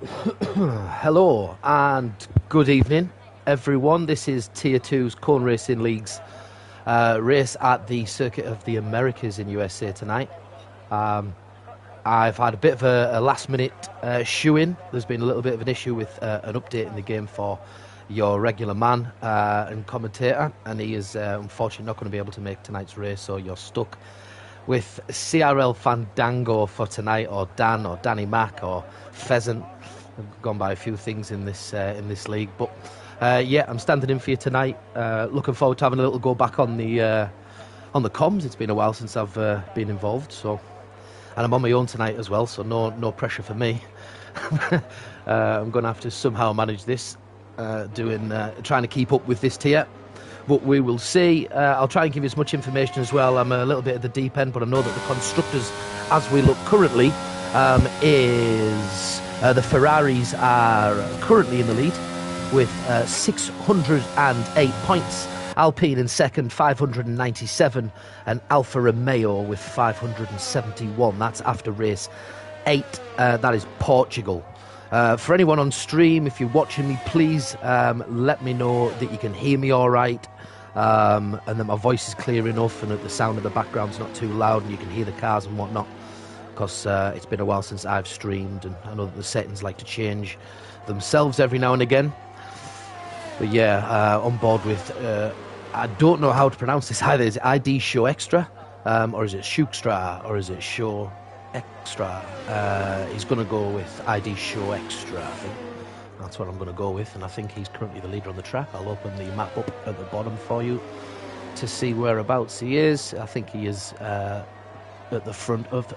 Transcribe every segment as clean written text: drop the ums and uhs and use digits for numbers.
Hello and good evening, everyone. This is Tier 2's Cone Racing League's race at the Circuit of the Americas in USA tonight. I've had a bit of a last-minute shoe-in. There's been a little bit of an issue with an update in the game for your regular man and commentator, and he is unfortunately not going to be able to make tonight's race, so you're stuck with CRL Fandango for tonight, or Dan, or Danny Mac, or Pheasant. I've gone by a few things in this league, but yeah, I'm standing in for you tonight. Looking forward to having a little go back on the comms. It's been a while since I've been involved, so, and I'm on my own tonight as well, so no pressure for me. I'm going to have to somehow manage this, trying to keep up with this tier. But we will see. I'll try and give you as much information as well. I'm a little bit at the deep end, but I know that the constructors, as we look currently, is the Ferraris are currently in the lead with 608 points. Alpine in second, 597, and Alfa Romeo with 571. That's after race 8. That is Portugal. For anyone on stream, if you're watching me, please let me know that you can hear me all right, and that my voice is clear enough and that the sound of the background's not too loud and you can hear the cars and whatnot, because it's been a while since I've streamed, and I know that the settings like to change themselves every now and again. But yeah, on board with, I don't know how to pronounce this either. Is it ID Show Extra, or is it Shoekstra, or is it Show Extra? He's going to go with ID Show Extra, I think. That's what I'm going to go with, and I think he's currently the leader on the track. I'll open the map up at the bottom for you to see whereabouts he is. I think he is at the front of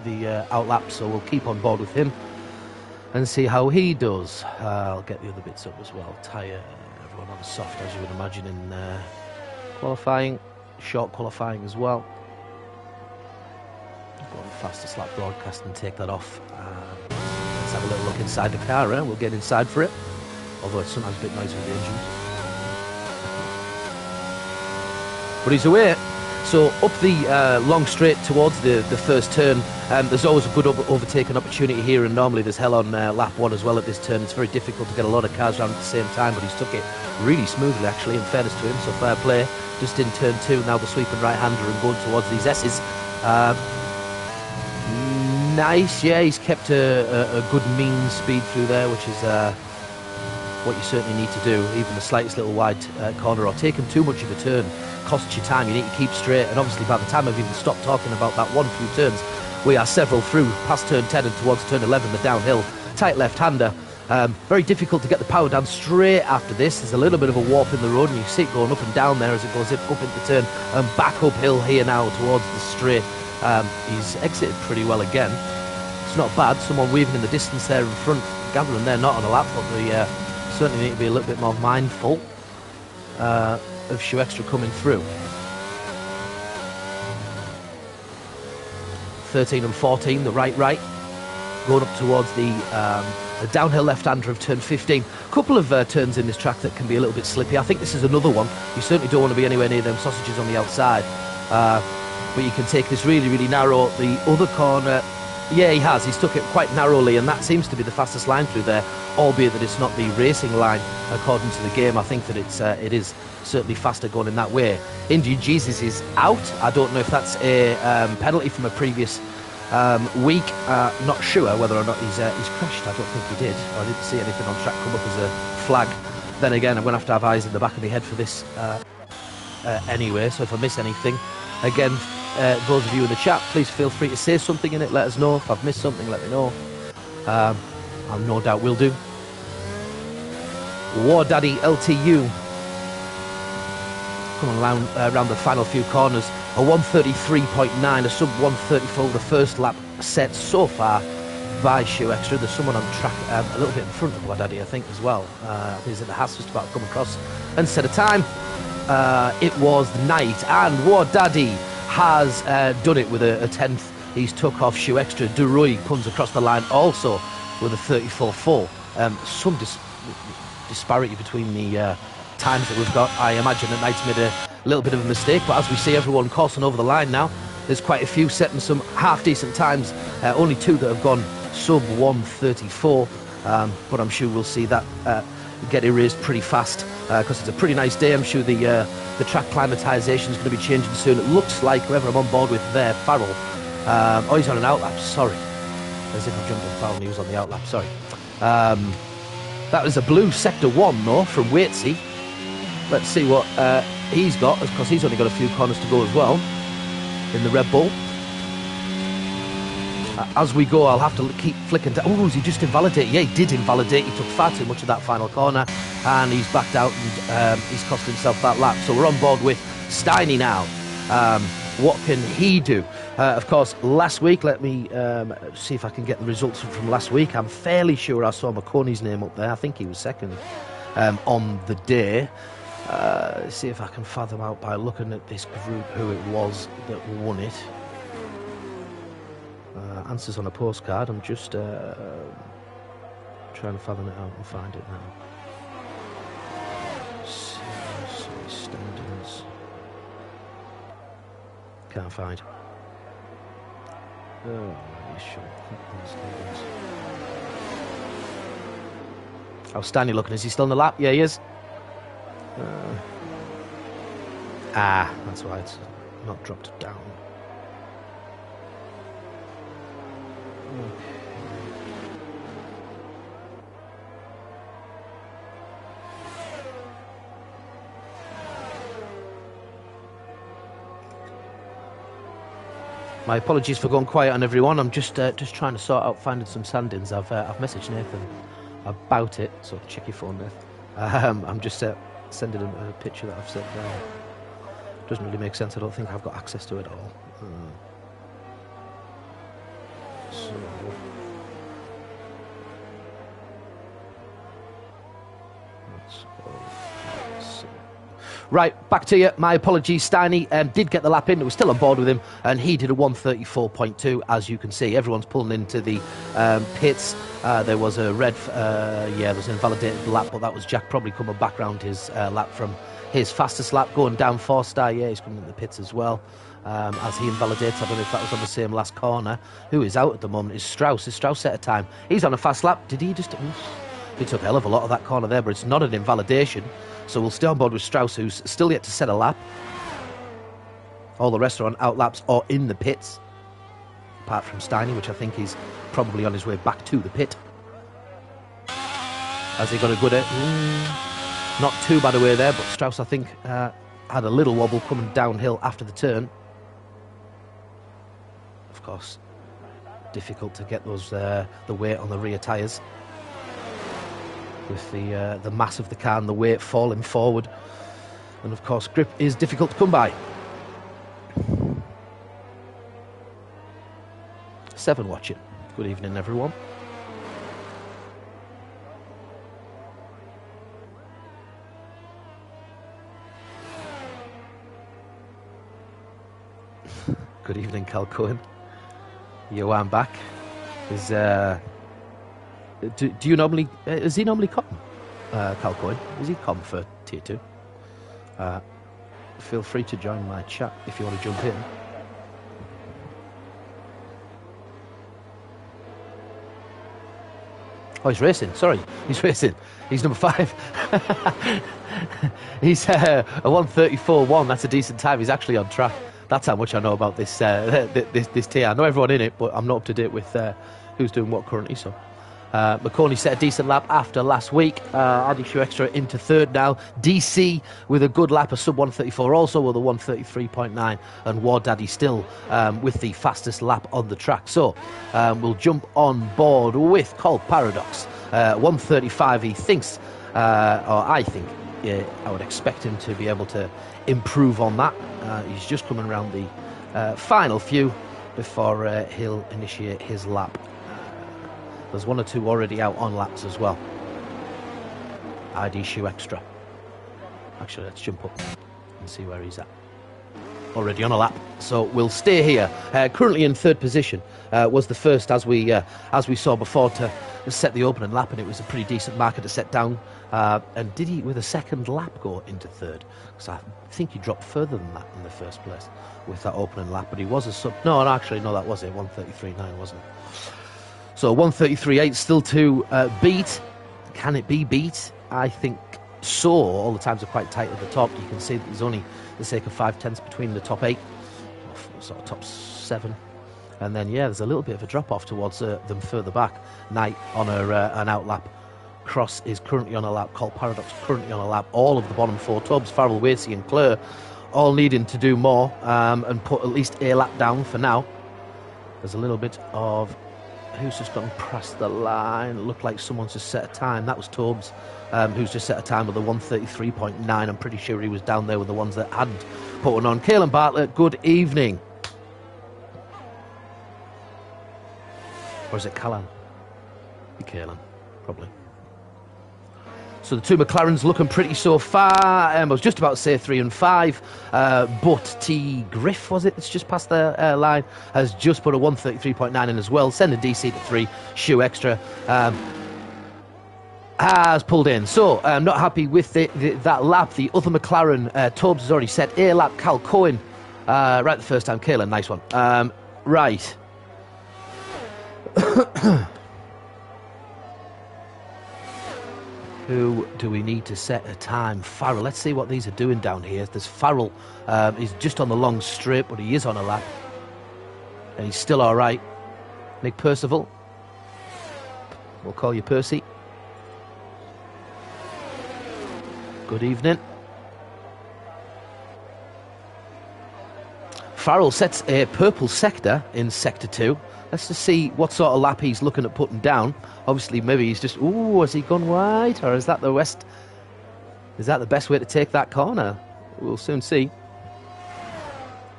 the outlap, so we'll keep on board with him and see how he does. I'll get the other bits up as well. Tyre, everyone on soft, as you would imagine, in qualifying, short qualifying as well. Go on faster slap broadcast and take that off. Let's have a little look inside the car. We'll get inside for it, although it's sometimes a bit noisy with the engine. But he's away. So up the long straight towards the first turn, there's always a good overtaking opportunity here, and normally there's hell on lap 1 as well at this turn. It's very difficult to get a lot of cars around at the same time, but he's took it really smoothly, actually, in fairness to him, so fair play. Just in turn 2, now the sweeping right-hander and going towards these S's. Nice, yeah, he's kept a good mean speed through there, which is what you certainly need to do. Even the slightest little wide corner or taking too much of a turn costs you time. You need to keep straight, and obviously by the time I've even stopped talking about that one few turns, we are several through, past turn 10 and towards turn 11, the downhill. Tight left-hander. Very difficult to get the power down straight after this. There's a little bit of a warp in the road, and you see it going up and down there as it goes up into turn and back uphill here now towards the straight. He's exited pretty well again. It's not bad. Someone weaving in the distance there in front, gathering they're not on a lap, but they certainly need to be a little bit more mindful of Shoe Extra coming through. 13 and 14, the right, going up towards the downhill left-hander of turn 15. A couple of turns in this track that can be a little bit slippy. I think this is another one. You certainly don't want to be anywhere near them sausages on the outside. But you can take this really, really narrow. The other corner, yeah, he has. He's took it quite narrowly, and that seems to be the fastest line through there, albeit that it's not the racing line according to the game. I think that it is certainly faster going in that way. Indian Jesus is out. I don't know if that's a penalty from a previous week. Not sure whether or not he's crashed. I don't think he did. I didn't see anything on track come up as a flag. Then again, I'm going to have eyes in the back of my head for this anyway, so if I miss anything, again, those of you in the chat, please feel free to say something in it. Let us know. If I've missed something, let me know. I no doubt will do. War Daddy LTU coming around the final few corners. A 133.9, a sub 134 the first lap set so far by Shoe Extra. There's someone on track a little bit in front of War Daddy, I think, as well. He's at the Haas just about to come across and set a time. It was Knight, and War Daddy has done it with a 10th. He's took off Shoe Extra. Duroy comes across the line also with a 34.4. Some disparity between the times that we've got. I imagine that Knight's made a little bit of a mistake, but as we see everyone coursing over the line now, there's quite a few setting some half decent times. Only 2 that have gone sub 134. but I'm sure we'll see that get erased pretty fast because it's a pretty nice day. I'm sure the track climatisation is going to be changing soon. It looks like whoever I'm on board with there, Farrell. Oh, he's on an outlap, sorry. As if I jumped on Farrell and he was on the outlap, sorry. That was a blue Sector 1, though, from Waitsy. Let's see what he's got, because he's only got a few corners to go as well in the Red Bull. As we go, I'll have to keep flicking down. Oh, has he just invalidated? Yeah, he did invalidate. He took far too much of that final corner, and he's backed out, and he's cost himself that lap. So we're on board with Steiny now. What can he do? Of course, last week, let me see if I can get the results from last week. I'm fairly sure I saw McConey's name up there. I think he was second on the day. See if I can fathom out by looking at this group who it was that won it. Answers on a postcard. I'm just trying to fathom it out and find it now. Standings. Can't find. Oh, how's Stanley looking? Is he still in the lap? Yeah, he is. That's why it's not dropped down. My apologies for going quiet on everyone. I'm just trying to sort out finding some standings. I've messaged Nathan about it, so check your phone, Nathan. I'm just sending him a picture that I've sent there. Doesn't really make sense. I don't think I've got access to it at all. So. Right, back to you. My apologies, Steiny did get the lap in. It was still on board with him, and he did a 1:34.2, as you can see. Everyone's pulling into the pits. There was a red, there was an invalidated lap, but that was Jack probably coming back round his lap from his fastest lap, going down 4-star. Yeah, he's coming in the pits as well. As he invalidates, I don't know if that was on the same last corner. Who is out at the moment is Strauss. Is Strauss set a time? He's on a fast lap. Did he just... He took a hell of a lot of that corner there, but it's not an invalidation. So we'll stay on board with Strauss, who's still yet to set a lap. All the rest are on out laps or in the pits. Apart from Steiny, which I think he's probably on his way back to the pit. Has he got a good... not too bad a way there, but Strauss, I think, had a little wobble coming downhill after the turn. Of course, difficult to get those the weight on the rear tyres. With the mass of the car and the weight falling forward. And of course, grip is difficult to come by. 7 watching. Good evening, everyone. Good evening, Cal Cohen. Johan back. Is Do you normally... is he normally com? Cal Cohen? Is he com for Tier 2? Feel free to join my chat if you want to jump in. Oh, he's racing. Sorry, he's racing. He's number 5. He's a 1:34.1. That's a decent time. He's actually on track. That's how much I know about this this tier. I know everyone in it, but I'm not up to date with who's doing what currently. So McCorney set a decent lap after last week. Adishu Extra into third now. DC with a good lap, a sub 1:34 also with a 1:33.9, and War Daddy still with the fastest lap on the track. So we'll jump on board with Colt Paradox. 1:35 he thinks, or I think, I would expect him to be able to improve on that. He's just coming around the final few before he'll initiate his lap. There's 1 or 2 already out on laps as well. ID Shoe Extra. Actually, let's jump up and see where he's at. Already on a lap, so we'll stay here. Currently in third position, was the first, as we saw before, to set the opening lap, and it was a pretty decent marker to set down. And did he, with a second lap, go into third? Because I think he dropped further than that in the first place with that opening lap, but he was a sub... No, actually, no, that was it. 1:33.9, wasn't it? So 133.8 still to beat. Can it be beat? I think so. All the times are quite tight at the top. You can see that there's only the sake of 5/10 between the top 8, sort of top 7. And then, yeah, there's a little bit of a drop-off towards them further back. Knight on an outlap. Cross is currently on a lap. Colt Paradox currently on a lap. All of the bottom 4 tubs, Farrell, Watesy and Clare, all needing to do more and put at least a lap down for now. There's a little bit of who's just gone past the line. It looked like someone's just set a time. That was Tobes, who's just set a time with a 133.9. I'm pretty sure he was down there with the ones that hadn't put one on. Caolan Bartlett, good evening. Or is it Callan? Caolan, probably. So the 2 McLarens looking pretty so far. I was just about to say 3 and 5, but T. Griff, was it? It's just past the line. Has just put a 133.9 in as well. Sending DC to 3. Shoe extra. Has pulled in. So I'm not happy with that lap. The other McLaren, Tobes has already set a lap. Cal Cohen, right the first time. Caolan, nice one. Right. Who do we need to set a time? Farrell. Let's see what these are doing down here. There's Farrell. He's just on the long straight, but he is on a lap. And he's still all right. Nick Percival. We'll call you Percy. Good evening. Farrell sets a purple sector in Sector 2. Let's just see what sort of lap he's looking at putting down. Obviously, maybe he's just... Ooh, has he gone wide? Or is that the West? Is that the best way to take that corner? We'll soon see.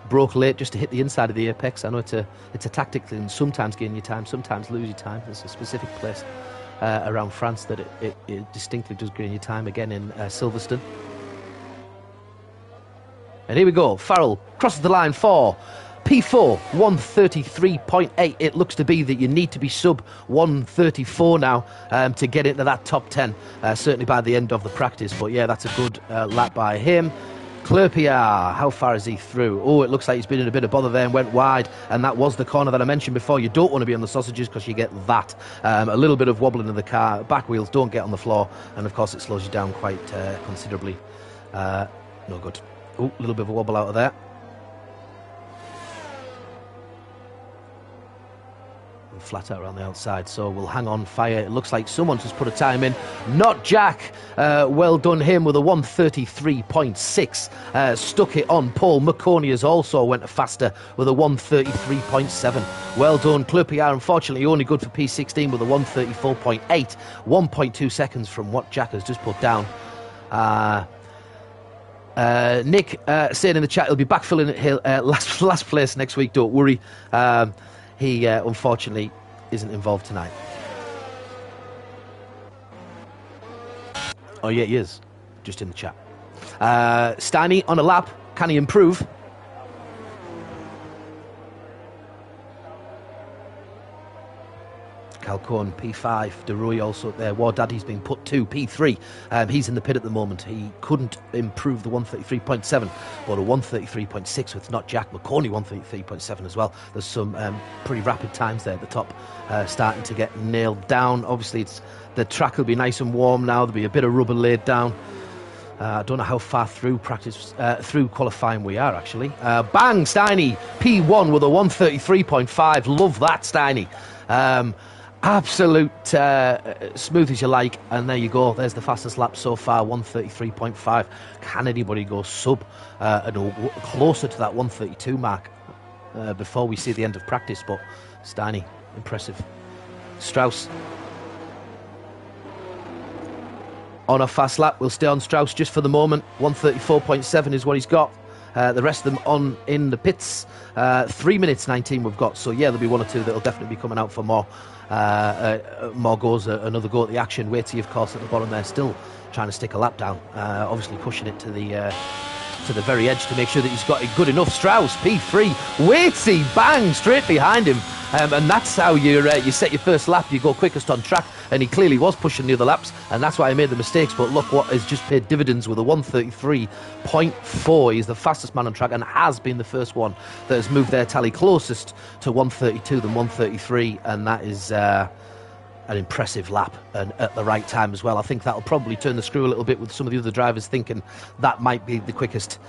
Broke late just to hit the inside of the apex. I know it's a tactic that can sometimes gain you time, sometimes lose you time. There's a specific place around France that it distinctly does gain you time, again in Silverstone. And here we go. Farrell crosses the line for P4, 133.8. It looks to be that you need to be sub 134 now to get into that top 10, certainly by the end of the practice. But yeah, that's a good lap by him. Clerpier, how far is he through? Oh, it looks like he's been in a bit of bother there and went wide, and that was the corner that I mentioned before. You don't want to be on the sausages because you get that. A little bit of wobbling of the car, back wheels don't get on the floor, and of course it slows you down quite considerably. No good. Oh, a little bit of a wobble out of there. Flat out around the outside, so we'll hang on fire. It looks like someone's just put a time in, not Jack. Well done him with a 133.6. Stuck it on Paul. McConey has also went faster with a 133.7. Well done Clerpier, unfortunately only good for P16 with a 134.8. 1.2 seconds from what Jack has just put down. Nick saying in the chat he'll be backfilling at last place next week, don't worry. He unfortunately isn't involved tonight. Oh yeah, he is. Just in the chat. Steiny on a lap. Can he improve? Calcorn, P5, DeRoy also there. War Daddy's been put to P3. He's in the pit at the moment. He couldn't improve the 133.7, but a 133.6 with not Jack. McConey 133.7 as well. There's some pretty rapid times there at the top, starting to get nailed down. Obviously, the track will be nice and warm now. There'll be a bit of rubber laid down. I don't know how far through practice, through qualifying we are actually. Bang, Steiny, P1 with a 133.5. Love that, Steiny. Absolute smooth as you like, and there you go. There's the fastest lap so far, 133.5. Can anybody go sub closer to that 132 mark before we see the end of practice? But Steiny, impressive. Strauss on a fast lap. We'll stay on Strauss just for the moment. 134.7 is what he's got. The rest of them on in the pits. 3 minutes 19 we've got, so yeah, there'll be one or two that'll definitely be coming out for more goes, another go at the action. Watesy, of course, at the bottom there, still trying to stick a lap down, obviously pushing it to the very edge to make sure that he's got it good enough. Strauss P3, Watesy, bang, straight behind him. And that's how you set your first lap. You go quickest on track, and he clearly was pushing the other laps, and that's why he made the mistakes. But look what has just paid dividends with a 1:33.4. He's the fastest man on track and has been the first one that has moved their tally closest to 1:32 than 1:33, and that is an impressive lap, and at the right time as well. I think that'll probably turn the screw a little bit with some of the other drivers thinking that might be the quickest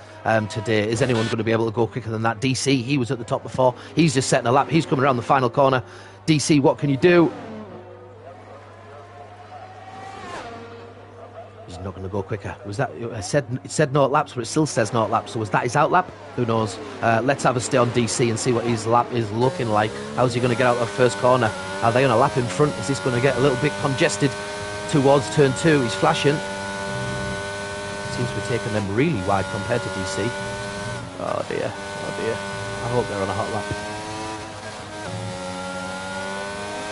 today. Is anyone going to be able to go quicker than that? DC, he was at the top before. He's just setting a lap. He's coming around the final corner. DC, what can you do? He's not going to go quicker. Was that it said no laps, but it still says no laps. So was that his out lap? Who knows? Let's have a stay on DC and see what his lap is looking like. How's he going to get out of the first corner? Are they on a lap in front? Is this going to get a little bit congested towards turn 2? He's flashing. Seems to be taking them really wide compared to DC. Oh dear, oh dear. I hope they're on a hot lap.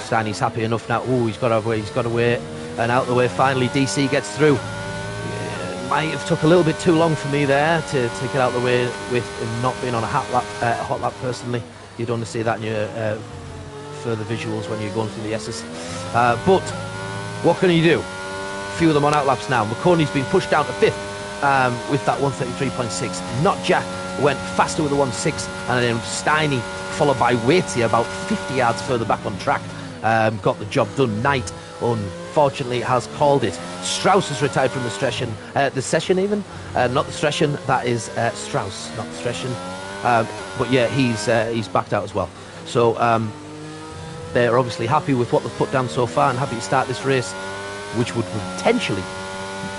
Steiny's happy enough now. Oh, he's got away, and out the way finally. DC gets through. Might have took a little bit too long for me there to get out the way with him not being on a hot lap personally. You'd only see that in your further visuals when you're going through the S's. But what can you do? A few of them on out laps now. McConey's been pushed down to 5th with that 1:33.6. Not Jack went faster with the 1:6, and then Steiny followed by Waitsy about 50 yards further back on track. Got the job done. Knight unfortunately has called it. Strauss has retired from the session. Not the Streschen, that is Strauss, not the Streschen. But yeah, he's backed out as well. So they're obviously happy with what they've put down so far and happy to start this race, which would potentially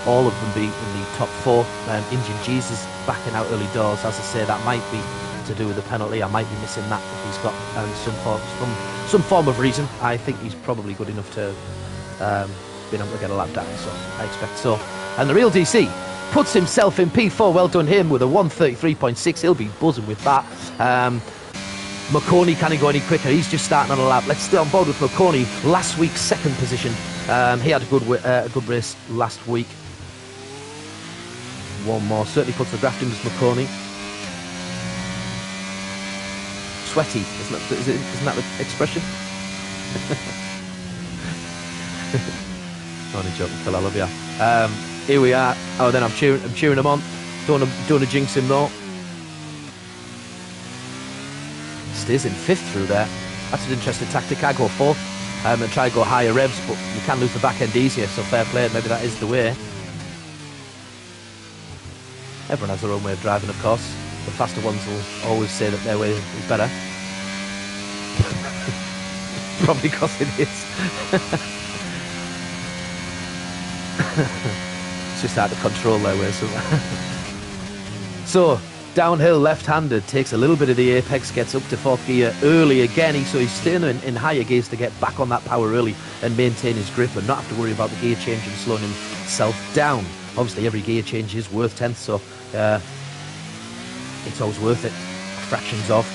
all of them be in the top 4. Indian Jesus backing out early doors. As I say, that might be to do with the penalty. I might be missing that if he's got some form of reason. I think he's probably good enough to be able to get a lap down, so I expect so. And the real DC puts himself in P4. Well done him with a 1:33.6. He'll be buzzing with that. McConey can't go any quicker. He's just starting on a lap. Let's stay on board with McConey. Last week's 2nd position. He had a good race last week. One more certainly puts the Grafton as McConey. Sweaty, isn't that the expression? Only joking, Phil, I love you. Here we are. Oh, then I'm cheering him on. Don't want to jinx him though. Stays in 5th through there. That's an interesting tactic. I go 4th and try to go higher revs, but you can lose the back end easier, so fair play. Maybe that is the way. Everyone has their own way of driving, of course. The faster ones will always say that their way is better. Probably because it is. It's just hard to control their way. So, downhill left-handed, takes a little bit of the apex, gets up to 4th gear early again. So he's staying in higher gears to get back on that power early and maintain his grip and not have to worry about the gear change and slowing himself down. Obviously, every gear change is worth 10th, so it's always worth it. Fractions off.